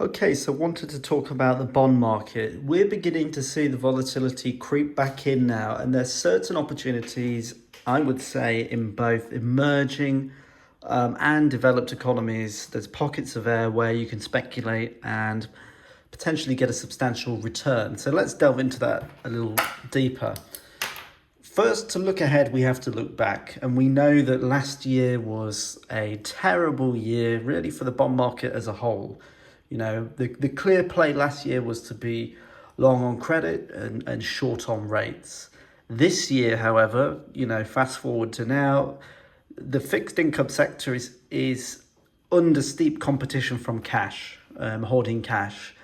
Okay, so wanted to talk about the bond market. We're beginning to see the volatility creep back in now, and there's certain opportunities, I would say, in both emerging and developed economies. There's pockets of air where you can speculate and potentially get a substantial return. So let's delve into that a little deeper. First, to look ahead, we have to look back, and we know that last year was a terrible year, really, for the bond market as a whole. The clear play last year was to be long on credit and short on rates. This year, however, fast forward to now, the fixed income sector is under steep competition from cash, hoarding cash.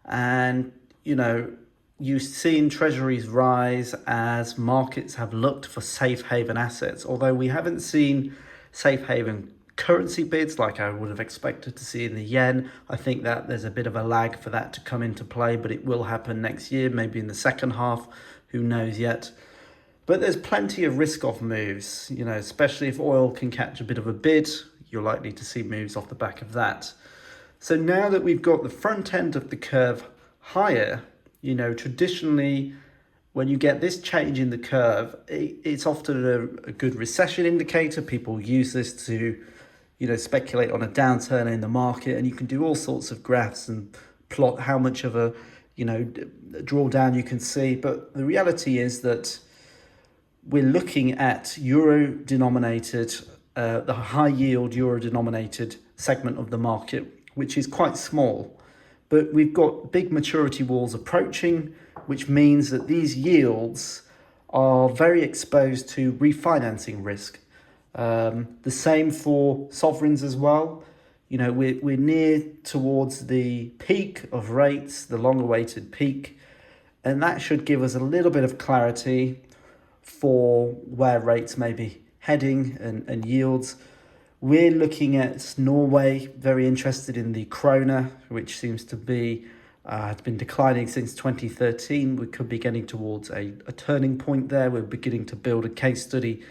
And, you've seen treasuries rise as markets have looked for safe haven assets, although we haven't seen safe haven currency bids like I would have expected to see in the yen. I think that there's a bit of a lag for that to come into play, but it will happen next year, maybe in the second half, who knows yet. But there's plenty of risk off moves, especially if oil can catch a bit of a bid, you're likely to see moves off the back of that. So now that we've got the front end of the curve higher, traditionally, when you get this change in the curve, it's often a good recession indicator. People use this to, speculate on a downturn in the market, and you can do all sorts of graphs and plot how much of a, drawdown you can see. But the reality is that we're looking at euro-denominated, the high-yield euro-denominated segment of the market, which is quite small. But we've got big maturity walls approaching, which means that these yields are very exposed to refinancing risk. The same for sovereigns as well. We're near towards the peak of rates, the long-awaited peak, and that should give us a little bit of clarity for where rates may be heading and yields. We're looking at Norway, very interested in the krona, which seems to be has been declining since 2013. We could be getting towards a turning point there. We're beginning to build a case study,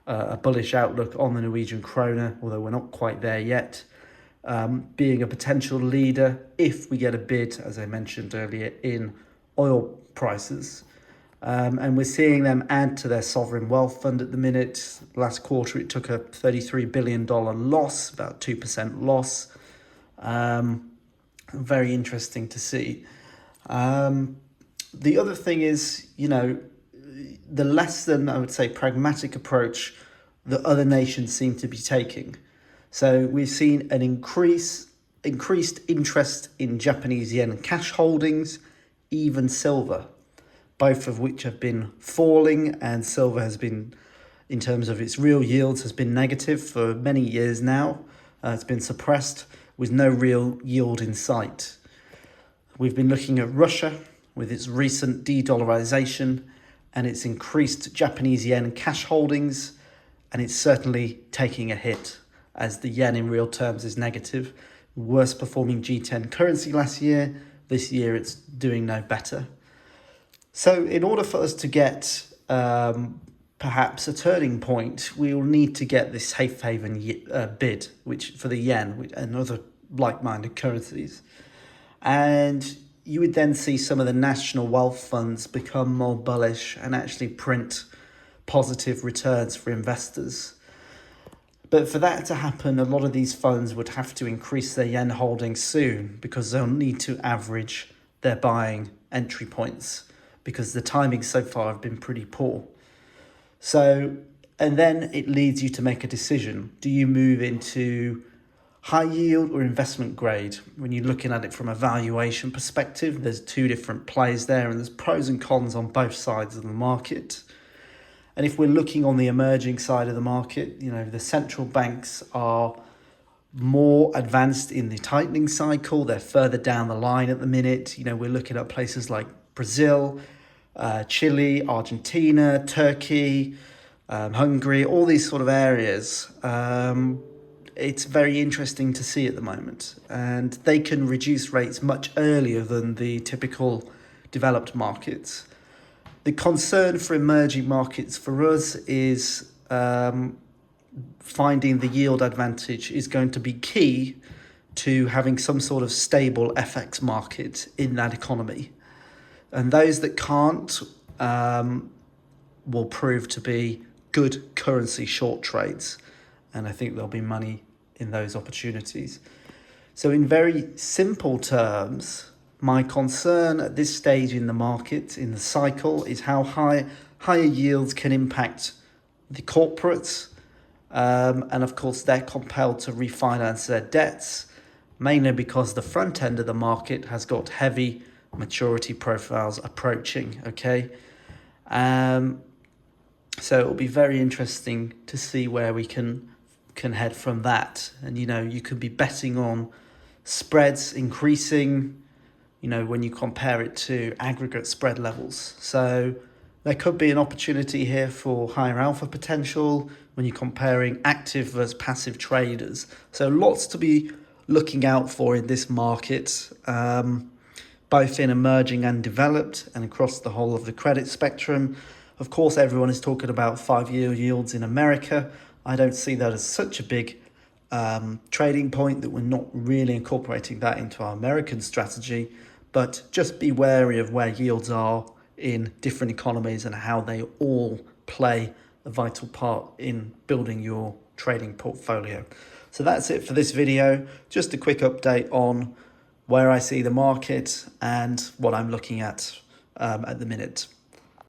a bullish outlook on the Norwegian krona, although we're not quite there yet. Being a potential leader if we get a bid, as I mentioned earlier, in oil prices. And we're seeing them add to their sovereign wealth fund at the minute. Last quarter, it took a $33 billion loss, about 2% loss. Very interesting to see. The other thing is, the less than, I would say, pragmatic approach that other nations seem to be taking. So we've seen an increased interest in Japanese yen cash holdings, even silver, both of which have been falling, and silver has been, in terms of its real yields, has been negative for many years now. It's been suppressed with no real yield in sight. We've been looking at Russia with its recent de-dollarization and its increased Japanese yen cash holdings, and it's certainly taking a hit as the yen in real terms is negative. Worst performing G10 currency last year. This year it's doing no better. So in order for us to get perhaps a turning point, we will need to get this safe haven bid, which for the yen and other like-minded currencies. And you would then see some of the national wealth funds become more bullish and actually print positive returns for investors. But for that to happen, a lot of these funds would have to increase their yen holdings soon because they'll need to average their buying entry points, because the timing so far have been pretty poor. So, and then it leads you to make a decision. Do you move into high yield or investment grade? When you're looking at it from a valuation perspective, there's two different plays there, and there's pros and cons on both sides of the market. And if we're looking on the emerging side of the market, the central banks are more advanced in the tightening cycle. They're further down the line at the minute. We're looking at places like Brazil, Chile, Argentina, Turkey, Hungary, all these sort of areas. It's very interesting to see at the moment. And they can reduce rates much earlier than the typical developed markets. The concern for emerging markets for us is finding the yield advantage is going to be key to having some sort of stable FX market in that economy. And those that can't will prove to be good currency short trades. And I think there'll be money in those opportunities. So in very simple terms, my concern at this stage in the market, in the cycle, is how higher yields can impact the corporates. And of course, they're compelled to refinance their debts, mainly because the front end of the market has got heavy maturity profiles approaching. Okay. So it will be very interesting to see where we can head from that. And you could be betting on spreads increasing, when you compare it to aggregate spread levels. So there could be an opportunity here for higher alpha potential when you're comparing active versus passive traders. So lots to be looking out for in this market, both in emerging and developed and across the whole of the credit spectrum. Of course, everyone is talking about 5-year yields in America. I don't see that as such a big trading point that we're not really incorporating that into our American strategy, but just be wary of where yields are in different economies and how they all play a vital part in building your trading portfolio. So that's it for this video. Just a quick update on where I see the market and what I'm looking at the minute.